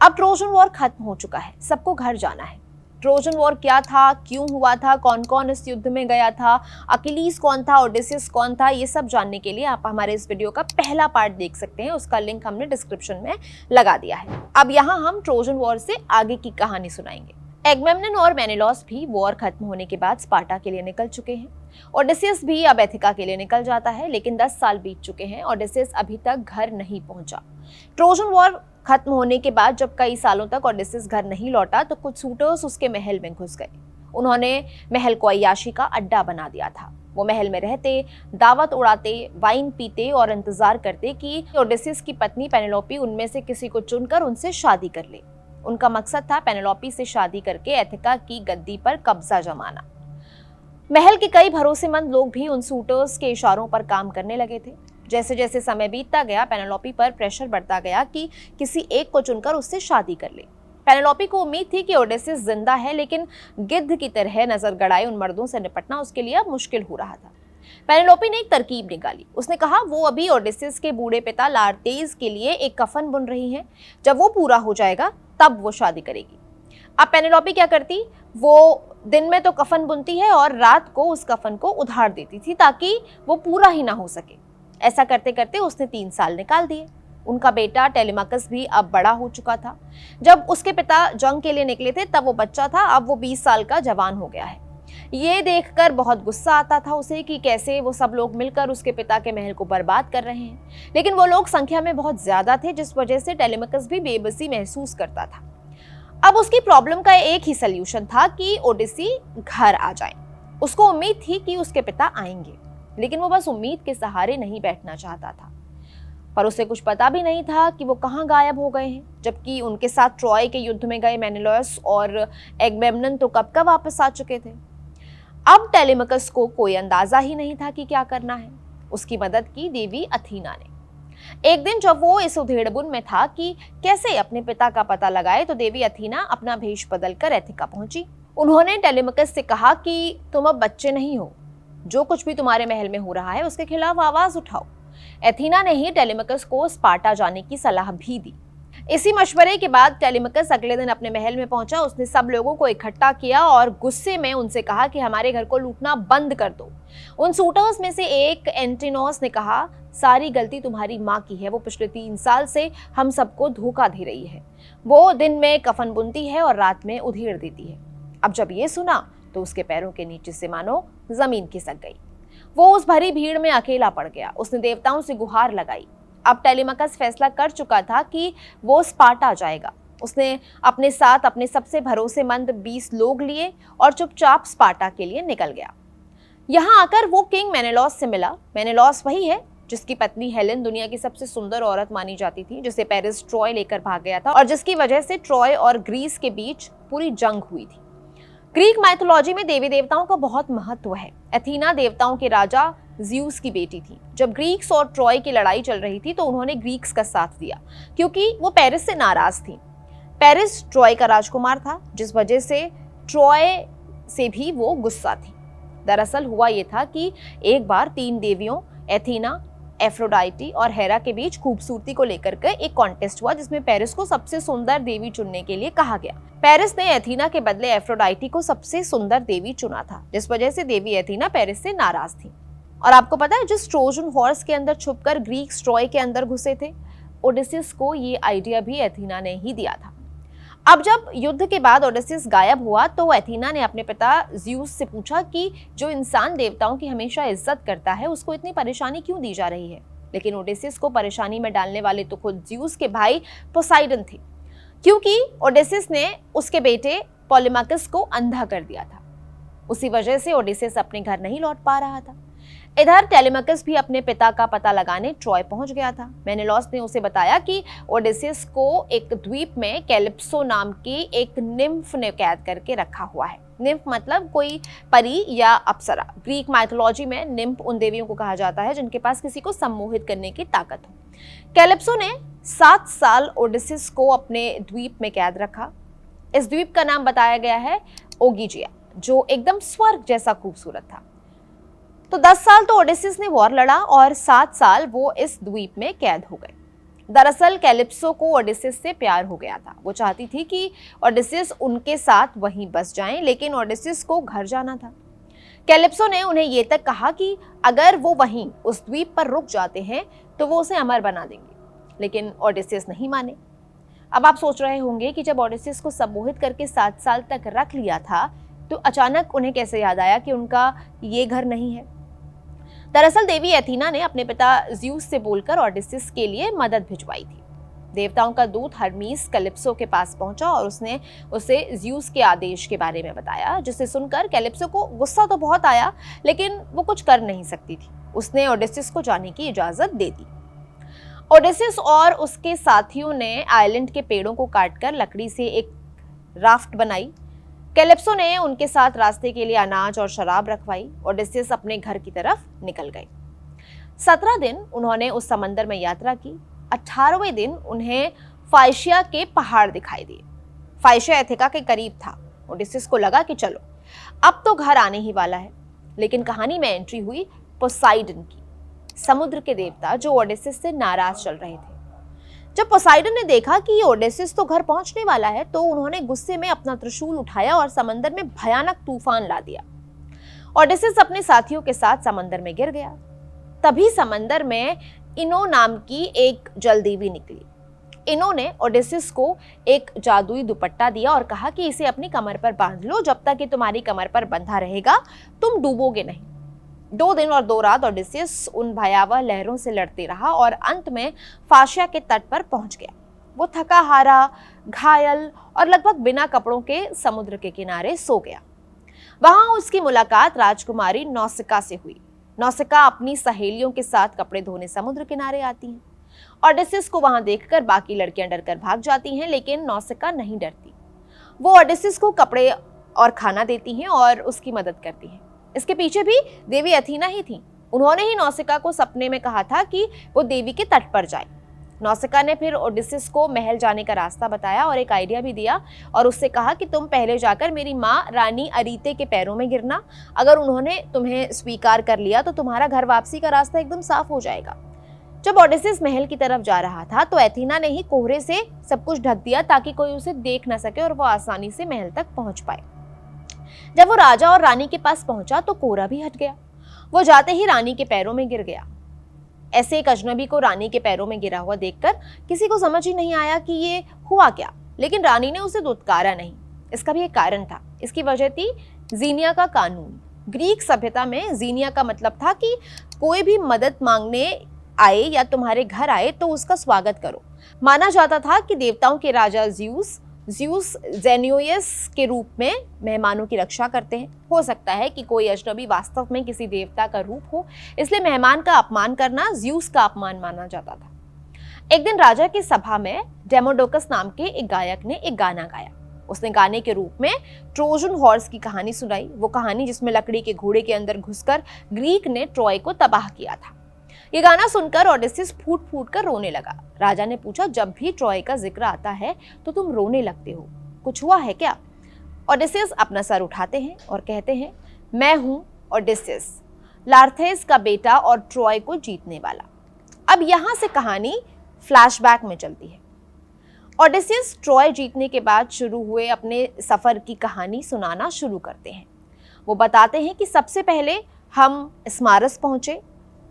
अब Trojan war खत्म हो चुका है, सबको घर जाना है। ट्रोजन वॉर क्या था, क्यों हुआ था, कौन कौन इस युद्ध में गया था, अकिलीस कौन था, ओडेसियस कौन था, ये सब जानने के लिए आप हमारे इस वीडियो का पहला पार्ट देख सकते हैं। उसका लिंक हमने डिस्क्रिप्शन में लगा दिया है। अब यहाँ हम ट्रोजन वॉर से आगे की कहानी सुनाएंगे। एगमेम्नन और मेनेलॉस भी वॉर खत्म होने के बाद स्पार्टा के लिए निकल चुके हैं। ओडेसियस भी अब एथिका के लिए निकल जाता है, लेकिन 10 साल बीत चुके हैं। ओडेसियस अभी तक घर नहीं पहुंचा। ट्रोजन वॉर खत्म होने के बाद जब कई सालों तक ओडेसियस घर नहीं लौटा तो कुछ सूटर्स उसके महल में घुस गए। उन्होंने महल को अय्याशी का अड्डा बना दिया था। वो महल में रहते, दावत उड़ाते, वाइन पीते और इंतजार करते कि ओडेसियस की पत्नी पेनेलोपी उनमें से किसी को चुनकर उनसे शादी कर ले। उनका मकसद था पेनेलोपी से शादी करके एथिका की गद्दी पर कब्जा जमाना। महल के कई भरोसेमंद लोग भी उन सूटर्स के इशारों पर काम करने लगे थे। जैसे जैसे समय बीतता गया, पेनेलोपी पर प्रेशर बढ़ता गया कि किसी एक को चुनकर उससे शादी कर ले। पेनेलोपी को उम्मीद थी कि ओडेसियस जिंदा है, लेकिन गिद्ध की तरह नजर गड़ाए उन मर्दों से निपटना उसके लिए अब मुश्किल हो रहा था। पेनेलोपी ने एक तरकीब निकाली। उसने कहा वो अभी ओडेसियस के बूढ़े पिता लार्तेस के लिए एक कफन बुन रही हैं। जब वो पूरा हो जाएगा तब वो शादी करेगी। अब पेनेलोपी क्या करती, वो दिन में तो कफन बुनती है और रात को उस कफन को उधार देती थी ताकि वो पूरा ही ना हो सके। ऐसा करते करते उसने 3 साल निकाल दिए। उनका बेटा टेलेमाकस भी अब बड़ा हो चुका था। जब उसके पिता जंग के लिए निकले थे तब वो बच्चा था, अब वो 20 साल का जवान हो गया है। ये देखकर बहुत गुस्सा आता था उसे कि कैसे वो सब लोग मिलकर उसके पिता के महल को बर्बाद कर रहे हैं। लेकिन वो लोग संख्या में बहुत ज्यादा थे, जिस वजह से टेलेमाकस भी बेबसी महसूस करता था। अब उसकी प्रॉब्लम का एक ही सल्यूशन था कि ओडिसी घर आ जाए। उसको उम्मीद थी कि उसके पिता आएंगे, लेकिन वो बस उम्मीद के सहारे नहीं बैठना चाहता था। पर उसे कुछ पता भी नहीं था कि वो कहाँ गायब हो गए हैं, जबकि उनके साथ ट्रॉय के युद्ध में गए मेनेलॉस और एगमेम्नन तो कब का वापस आ चुके थे। अब टेलेमाकस को कोई अंदाजा ही नहीं था कि क्या करना है। उसकी मदद की देवी अथीना ने। एक दिन जब वो इस उधेड़बुन में था कि कैसे अपने पिता का पता लगाए, तो देवी अथीना अपना भेष बदलकर एथिका पहुंची। उन्होंने टेलेमाकस से कहा कि तुम अब बच्चे नहीं हो, जो कुछ भी तुम्हारे महल में हो रहा है उसके खिलाफ आवाज उठाओ। एथीना ने ही टेलेमाकस को स्पार्टा जाने की सलाह भी दी। इसी मशवरे के बाद टेलेमाकस अगले दिन अपने महल में पहुंचा। उसने सब लोगों को इकट्ठा किया और गुस्से में उनसे कहा कि हमारे घर को लूटना बंद कर दो। उन सूटर्स में से एक एंटिनोस ने कहा, सारी गलती तुम्हारी माँ की है। वो पिछले 3 साल से हम सबको धोखा दे रही है। वो दिन में कफन बुनती है और रात में उधेड़ देती है। अब जब ये सुना तो उसके पैरों के नीचे से मानो जमीन खिसक गई। वो उस भरी भीड़ में अकेला पड़ गया। उसने देवताओं से गुहार लगाई। अब टेलेमाकस फैसला कर चुका था कि वो स्पार्टा जाएगा। उसने अपने साथ अपने सबसे भरोसेमंद 20 लोग लिए और चुपचाप स्पार्टा के लिए निकल गया। यहाँ आकर वो किंग मेनेलॉस से मिला। मेनेलॉस वही है जिसकी पत्नी हेलेन दुनिया की सबसे सुंदर औरत मानी जाती थी, जिसे पेरिस ट्रॉय लेकर भाग गया था और जिसकी वजह से ट्रॉय और ग्रीस के बीच पूरी जंग हुई थी। ग्रीक माइथोलॉजी में देवी देवताओं का बहुत महत्व है। एथीना देवताओं के राजा ज़्यूस की बेटी थी। जब ग्रीक्स और ट्रॉय की लड़ाई चल रही थी तो उन्होंने ग्रीक्स का साथ दिया, क्योंकि वो पेरिस से नाराज थी। पेरिस ट्रॉय का राजकुमार था, जिस वजह से ट्रॉय से भी वो गुस्सा थी। दरअसल हुआ ये था कि एक बार 3 देवियों एथीना, एफ्रोडाइटी और हेरा के बीच खूबसूरती को लेकर के एक कॉन्टेस्ट हुआ, जिसमें पेरिस को सबसे सुंदर देवी चुनने के लिए कहा गया। पेरिस ने एथीना के बदले एफ्रोडाइटी को सबसे सुंदर देवी चुना था, जिस वजह से देवी एथीना पेरिस से नाराज थी। और आपको पता है, जिस ट्रोजन हॉर्स के अंदर छुपकर ग्रीक्स ट्रॉय के अंदर घुसे थे, ओडेसियस को ये आइडिया भी एथीना ने ही दिया था। अब जब युद्ध के बाद ओडेसियस गायब हुआ तो एथीना ने अपने पिता ज़्यूस से पूछा कि जो इंसान देवताओं की हमेशा इज्जत करता है उसको इतनी परेशानी क्यों दी जा रही है। लेकिन ओडेसियस को परेशानी में डालने वाले तो खुद ज़्यूस के भाई पोसाइडन थे, क्योंकि ओडेसियस ने उसके बेटे पोलेमाकस को अंधा कर दिया था। उसी वजह से ओडेसियस अपने घर नहीं लौट पा रहा था। इधर टेलेमाकस भी अपने पिता का पता लगाने ट्रॉय पहुंच गया था। मेनेलॉस ने उसे बताया कि ओडेसियस को एक द्वीप में कैलिप्सो नाम की एक निम्फ ने कैद करके रखा हुआ है। निम्फ मतलब कोई परी या अप्सरा। ग्रीक माइथोलॉजी में निम्फ उन देवियों को कहा जाता है जिनके पास किसी को सम्मोहित करने की ताकत हो। कैलिप्सो ने 7 साल ओडेसियस को अपने द्वीप में कैद रखा। इस द्वीप का नाम बताया गया है ओगिजिया, जो एकदम स्वर्ग जैसा खूबसूरत था। तो 10 साल तो ओडेसियस ने वॉर लड़ा और 7 साल वो इस द्वीप में कैद हो गए। दरअसल कैलिप्सो को ओडेसियस से प्यार हो गया था। वो चाहती थी कि ओडेसियस उनके साथ वहीं बस जाएं, लेकिन ओडेसियस को घर जाना था। कैलिप्सो ने उन्हें ये तक कहा कि अगर वो वहीं उस द्वीप पर रुक जाते हैं तो वो उसे अमर बना देंगे, लेकिन ओडेसियस नहीं माने। अब आप सोच रहे होंगे कि जब ओडेसियस को सम्मोहित करके 7 साल तक रख लिया था तो अचानक उन्हें कैसे याद आया कि उनका ये घर नहीं है। दरअसल देवी एथीना ने अपने पिता ज़्यूस से बोलकर ओडेसियस के लिए मदद भिजवाई थी। देवताओं का दूत हर्मीस कैलिप्सो के पास पहुंचा और उसने उसे ज़्यूस के आदेश के बारे में बताया, जिसे सुनकर कैलिप्सो को गुस्सा तो बहुत आया, लेकिन वो कुछ कर नहीं सकती थी। उसने ओडेसियस को जाने की इजाजत दे दी। ओडेसियस और उसके साथियों ने आइलैंड के पेड़ों को काटकर लकड़ी से एक राफ्ट बनाई। कैलिप्सो ने उनके साथ रास्ते के लिए अनाज और शराब रखवाई। ओडेसियस अपने घर की तरफ निकल गए। 17 दिन उन्होंने उस समंदर में यात्रा की। 18वें दिन उन्हें फाइशिया के पहाड़ दिखाई दिए। फाइशिया एथिका के करीब था। ओडेसियस को लगा कि चलो अब तो घर आने ही वाला है, लेकिन कहानी में एंट्री हुई पोसाइडन की, समुद्र के देवता जो ओडेसियस से नाराज चल रहे थे। जब पोसाइडन ने देखा कि ये ओडेसियस तो घर पहुंचने वाला है, तो उन्होंने गुस्से में अपना त्रिशूल उठाया और समंदर में भयानक तूफान ला दिया। ओडेसियस अपने साथियों के साथ समंदर में गिर गया। तभी समंदर में इनो नाम की एक जलदेवी निकली। इनो ने ओडेसियस को एक जादुई दुपट्टा दिया और कहा कि इसे अपनी कमर पर बांध लो। जब तक ये तुम्हारी कमर पर बंधा रहेगा तुम डूबोगे नहीं। 2 दिन और 2 रात ओडेसियस उन भयावह लहरों से लड़ते रहा और अंत में फाशिया के तट पर पहुंच गया। वो थका हारा, घायल और लगभग बिना कपड़ों के समुद्र के किनारे सो गया। वहां उसकी मुलाकात राजकुमारी नौसिका से हुई। नौसिका अपनी सहेलियों के साथ कपड़े धोने समुद्र किनारे आती हैं। ओडेसियस को वहां देखकर बाकी लड़कियां डरकर भाग जाती हैं, लेकिन नौसिका नहीं डरती। वो ओडेसियस को कपड़े और खाना देती हैं और उसकी मदद करती हैं। इसके पीछे भी देवी एथीना ही थी। उन्होंने ही नौसिका को सपने में कहा था कि वो देवी के तट पर जाए। नौसिका ने फिर ओडेसियस को महल जाने का रास्ता बताया और एक आइडिया भी दिया और उससे कहा कि तुम पहले जाकर मेरी माँ रानी अरीते के पैरों में गिरना। अगर उन्होंने तुम्हें स्वीकार कर लिया तो तुम्हारा घर वापसी का रास्ता एकदम साफ हो जाएगा। जब ओडेसियस महल की तरफ जा रहा था तो एथीना ने ही कोहरे से सब कुछ ढक दिया ताकि कोई उसे देख न सके और वो आसानी से महल तक पहुंच पाए। जब वो राजा और रानी के पास पहुंचा तो कोहरा भी हट गया। वो जाते ही रानी के पैरों में गिर गया। ऐसे एक अजनबी को रानी के पैरों में गिरा हुआ देखकर किसी को समझ ही नहीं आया कि ये हुआ क्या, लेकिन रानी ने उसे दुत्कारा नहीं। इसका भी एक कारण था। इसकी वजह थी जीनिया का कानून। ग्रीक सभ्यता में जीनिया का मतलब था कि कोई भी मदद मांगने आए या तुम्हारे घर आए तो उसका स्वागत करो। माना जाता था कि देवताओं के राजा ज़्यूस ज़ेनियोस के रूप में मेहमानों की रक्षा करते हैं। हो सकता है कि कोई अजनबी वास्तव में किसी देवता का रूप हो, इसलिए मेहमान का अपमान करना ज़्यूस का अपमान माना जाता था। एक दिन राजा की सभा में डेमोडोकस नाम के एक गायक ने एक गाना गाया। उसने गाने के रूप में ट्रोजन हॉर्स की कहानी सुनाई। वो कहानी जिसमें लकड़ी के घोड़े के अंदर घुसकर ग्रीक ने ट्रॉय को तबाह किया था। ये गाना सुनकर ओडेसियस फूट फूट कर रोने लगा। राजा ने पूछा, जब भी ट्रॉय का जिक्र आता है तो तुम रोने लगते हो, कुछ हुआ है क्या? ओडेसियस अपना सर उठाते हैं और कहते हैं, मैं हूं ओडेसियस, लार्थेस का बेटा और ट्रॉय को जीतने वाला। अब यहां से कहानी फ्लैशबैक में चलती है। ओडेसियस ट्रॉय जीतने के बाद शुरू हुए अपने सफर की कहानी सुनाना शुरू करते हैं। वो बताते हैं कि सबसे पहले हम स्मारस पहुंचे।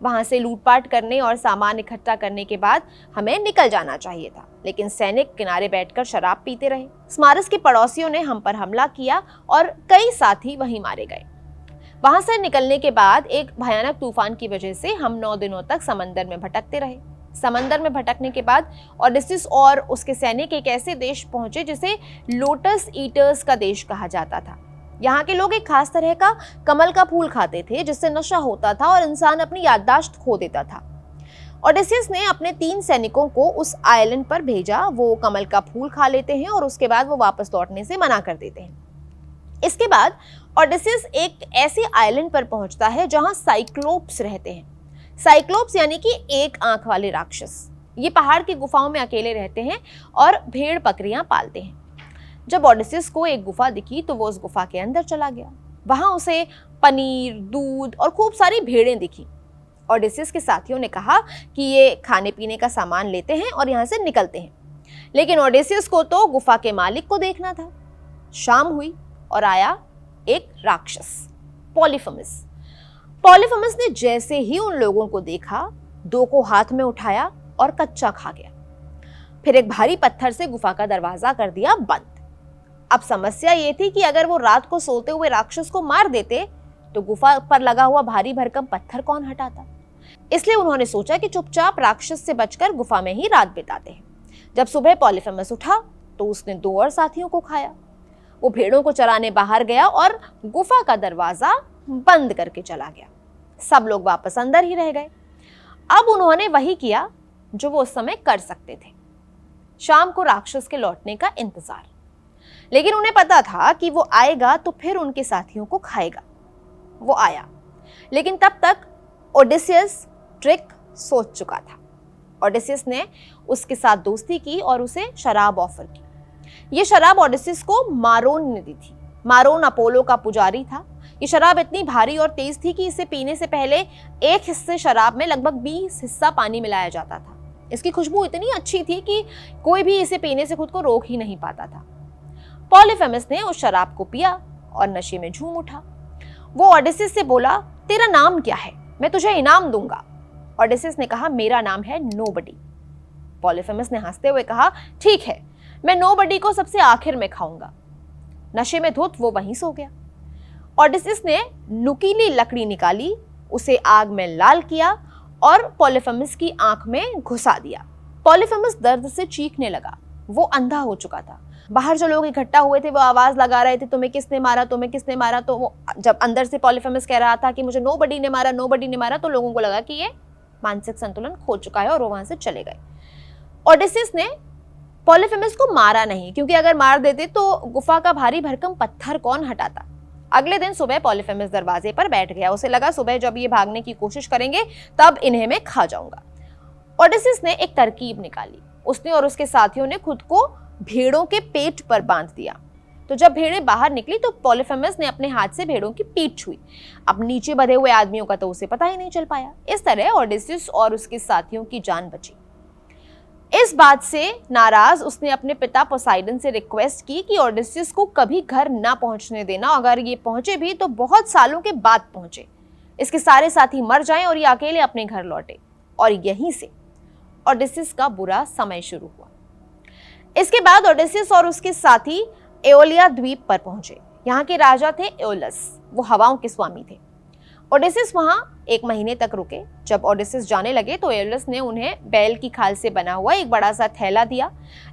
वहां से लूटपाट करने और सामान इकट्ठा करने के बाद हमें निकल जाना चाहिए था, लेकिन सैनिक किनारे बैठकर शराब पीते रहे। स्मारस के पड़ोसियों ने हम पर हमला किया और कई साथी वहीं मारे गए। वहां से निकलने के बाद एक भयानक तूफान की वजह से हम 9 दिनों तक समंदर में भटकते रहे। समंदर में भटकने के बाद ओडेसियस और उसके सैनिक एक ऐसे देश पहुंचे जिसे लोटस ईटर्स का देश कहा जाता था। यहाँ के लोग एक खास तरह का कमल का फूल खाते थे जिससे नशा होता था और इंसान अपनी याददाश्त खो देता था। ओडेसियस ने अपने 3 सैनिकों को उस आइलैंड पर भेजा। वो कमल का फूल खा लेते हैं और उसके बाद वो वापस लौटने से मना कर देते हैं। इसके बाद ओडेसियस एक ऐसे आइलैंड पर पहुंचता है जहां साइक्लोप्स रहते हैं। साइक्लोप्स यानी कि एक आंख वाले राक्षस। ये पहाड़ की गुफाओं में अकेले रहते हैं और भेड़ बकरियां पालते हैं। जब ओडेसियस को एक गुफा दिखी तो वो उस गुफा के अंदर चला गया। वहां उसे पनीर, दूध और खूब सारी भेड़ें दिखी। ओडेसियस के साथियों ने कहा कि ये खाने पीने का सामान लेते हैं और यहाँ से निकलते हैं, लेकिन ओडेसियस को तो गुफा के मालिक को देखना था। शाम हुई और आया एक राक्षस, पॉलीफेमस। पॉलीफेमस ने जैसे ही उन लोगों को देखा, 2 को हाथ में उठाया और कच्चा खा गया। फिर एक भारी पत्थर से गुफा का दरवाजा कर दिया बंद। अब समस्या ये थी कि अगर वो रात को सोते हुए राक्षस को मार देते तो गुफा पर लगा हुआ भारी भरकम पत्थर कौन हटाता। इसलिए उन्होंने सोचा कि चुपचाप राक्षस से बचकर गुफा में ही रात बिताते हैं। जब सुबह पॉलीफेमस उठा तो उसने 2 और साथियों को खाया। वो भेड़ों को चराने बाहर गया और गुफा का दरवाजा बंद करके चला गया। सब लोग वापस अंदर ही रह गए। अब उन्होंने वही किया जो वो उस समय कर सकते थे, शाम को राक्षस के लौटने का इंतजार। लेकिन उन्हें पता था कि वो आएगा तो फिर उनके साथियों को खाएगा। वो आया, लेकिन तब तक ओडेसियस ट्रिक सोच चुका था। ओडेसियस ने उसके साथ दोस्ती की और उसे शराब ऑफर की। ये शराब ओडेसियस को मारोन ने दी थी। मारोन अपोलो का पुजारी था। ये शराब इतनी भारी और तेज थी कि इसे पीने से पहले 1 हिस्से शराब में लगभग 20 हिस्सा पानी मिलाया जाता था। इसकी खुशबू इतनी अच्छी थी कि कोई भी इसे पीने से खुद को रोक ही नहीं पाता था। पॉलीफेमस ने उस शराब को पिया और नशे में झूम उठा। वो ओडेसियस से बोला, तेरा नाम क्या है? मैं तुझे इनाम दूंगा। ओडेसियस ने कहा, मेरा नाम है नोबडी। पॉलीफेमस ने हंसते हुए कहा, ठीक है, मैं नोबडी को सबसे आखिर में खाऊंगा। नशे में धुत वो वहीं सो गया। ओडेसियस ने नुकीली लकड़ी निकाली, उसे आग में लाल किया और पॉलीफेमस की आंख में घुसा दिया। पॉलीफेमस दर्द से चीखने लगा। वो अंधा हो चुका था। बाहर जो लोग इकट्ठा हुए थे वो आवाज लगा रहे थे, तुम्हें किसने मारा, तुम्हें किसने मारा। तो वो जब अंदर से पॉलीफेमस कह रहा था कि मुझे नोबडी ने मारा, नोबडी ने मारा, तो लोगों को लगा कि ये मानसिक संतुलन खो चुका है और वो वहां से चले गए। ओडेसियस ने पॉलीफेमस को मारा नहीं, क्योंकि अगर मार देते तो गुफा का भारी भरकम पत्थर कौन हटाता। अगले दिन सुबह पॉलीफेमस दरवाजे पर बैठ गया। उसे लगा सुबह जब ये भागने की कोशिश करेंगे तब इन्हें मैं खा जाऊंगा। ओडेसियस ने एक तरकीब निकाली। उसने और उसके साथियों ने खुद को भेड़ों के पेट पर बांध दिया। तो जब भेड़ें बाहर निकली तो पॉलीफेमस ने अपने हाथ से भेड़ों की पीठ छुई। अब नीचे बंधे हुए आदमियों का तो उसे पता ही नहीं चल पाया। इस तरह ओडेसियस और उसके साथियों की जान बची। इस बात से नाराज उसने अपने पिता पोसाइडन से रिक्वेस्ट की कि ओडेसियस को कभी घर ना पहुंचने देना। अगर ये पहुंचे भी तो बहुत सालों के बाद पहुंचे। इसके सारे साथी मर जाएं और ये अकेले अपने घर लौटे। और यहीं से ओडेसियस का बुरा समय शुरू हुआ। इसके बाद ओडेसियस और उसके साथी एओलिया द्वीप पर पहुंचे। यहाँ के राजा थे एओलस। वो हवाओं के स्वामी थे। ओडेसियस वहां 1 महीने तक रुके। जब ओडेसियस जाने लगे तो एओलस ने उन्हें बैल की खाल से बना हुआ एक बड़ा सा थैला दिया।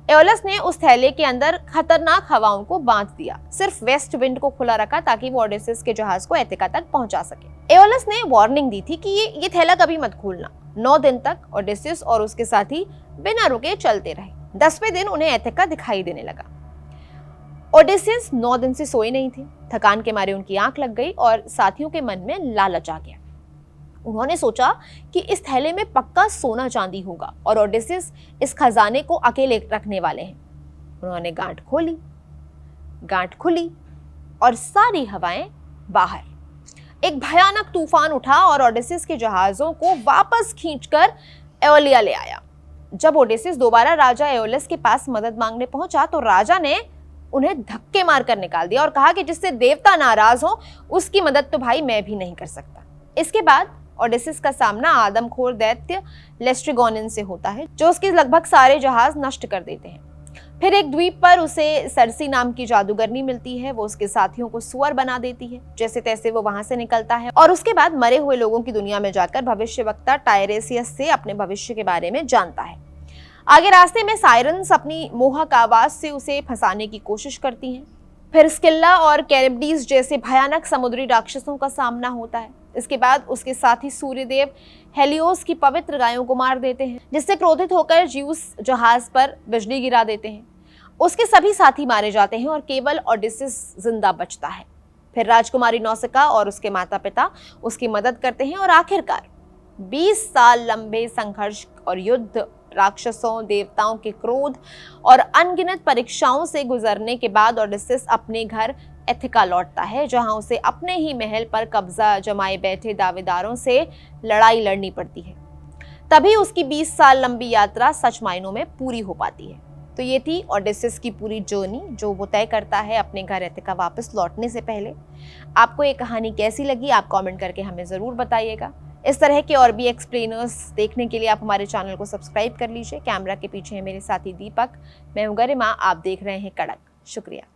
एओलस ने उस थैले के अंदर खतरनाक हवाओं को बांध दिया। सिर्फ वेस्ट विंड को खुला रखा ताकि वो ओडेसियस के जहाज को एथिका तक पहुंचा सके। एओलस ने वार्निंग दी थी कि ये थैला कभी मत खोलना। 9 दिन तक ओडेसियस और उसके साथी बिना रुके चलते रहे। 10वें दिन उन्हें एथिका दिखाई देने लगा। ओडेसियस 9 दिन से सोए नहीं थे। थकान के मारे उनकी आंख लग गई और साथियों के मन में लालच आ गया। उन्होंने सोचा कि इस थैले में पक्का सोना चांदी होगा और ओडेसियस इस खजाने को अकेले रखने वाले हैं। उन्होंने गांठ खोली, गांठ खुली और सारी हवाएं बाहर। एक भयानक तूफान उठा और ओडेसियस के जहाजों को वापस खींचकर एओलिया ले आया। जब ओडेसियस दोबारा राजा एओलस के पास मदद मांगने पहुंचा तो राजा ने उन्हें धक्के मारकर निकाल दिया और कहा कि जिससे देवता नाराज हो उसकी मदद तो भाई मैं भी नहीं कर सकता। इसके बाद ओडेसियस का सामना आदमखोर दैत्य लेस्ट्रिगोनिन से होता है, जो उसके लगभग सारे जहाज नष्ट कर देते हैं। फिर एक द्वीप पर उसे सर्सी नाम की जादूगरनी मिलती है। वो उसके साथियों को सुअर बना देती है। जैसे तैसे वो वहां से निकलता है और उसके बाद मरे हुए लोगों की दुनिया में जाकर भविष्यवक्ता टायरेसियस से अपने भविष्य के बारे में जानता है। आगे रास्ते में साइरन्स अपनी मोहक आवाज से उसे फंसाने की कोशिश करती हैं। फिर स्किल्ला और कैरिब्डीज जैसे भयानक समुद्री राक्षसों का सामना होता है। इसके बाद उसके साथी सूर्यदेव हेलियोस की पवित्र गायों को मार देते हैं, जिससे क्रोधित होकर ज्यूस जहाज पर बिजली गिरा देते हैं। उसके सभी साथी मारे जाते हैं और केवल ओडेसियस जिंदा बचता है। फिर राजकुमारी नौसिका और उसके माता पिता उसकी मदद करते हैं और आखिरकार 20 साल लंबे संघर्ष और युद्ध राक्षसों, देवताओं के क्रोध और अनगिनत परीक्षाओं से गुजरने के बाद ओडेसिस अपने घर एथिका लौटता है, जहां उसे अपने ही महल पर कब्जा जमाए बैठे दावेदारों से लड़ाई लड़नी पड़ती है। तभी उसकी 20 साल लंबी यात्रा सच मायनों में पूरी हो पाती है। तो ये थी ओडेसिस की पूरी जर्नी जो वो तय करता है अपने घर एथिका वापस लौटने से पहले। आपको ये कहानी कैसी लगी आप कमेंट करके हमें ज़रूर बताइएगा। इस तरह के और भी एक्सप्लेनर्स देखने के लिए आप हमारे चैनल को सब्सक्राइब कर लीजिए। कैमरा के पीछे है मेरे साथी दीपक, मैं हूं गरिमा, आप देख रहे हैं कड़क। शुक्रिया।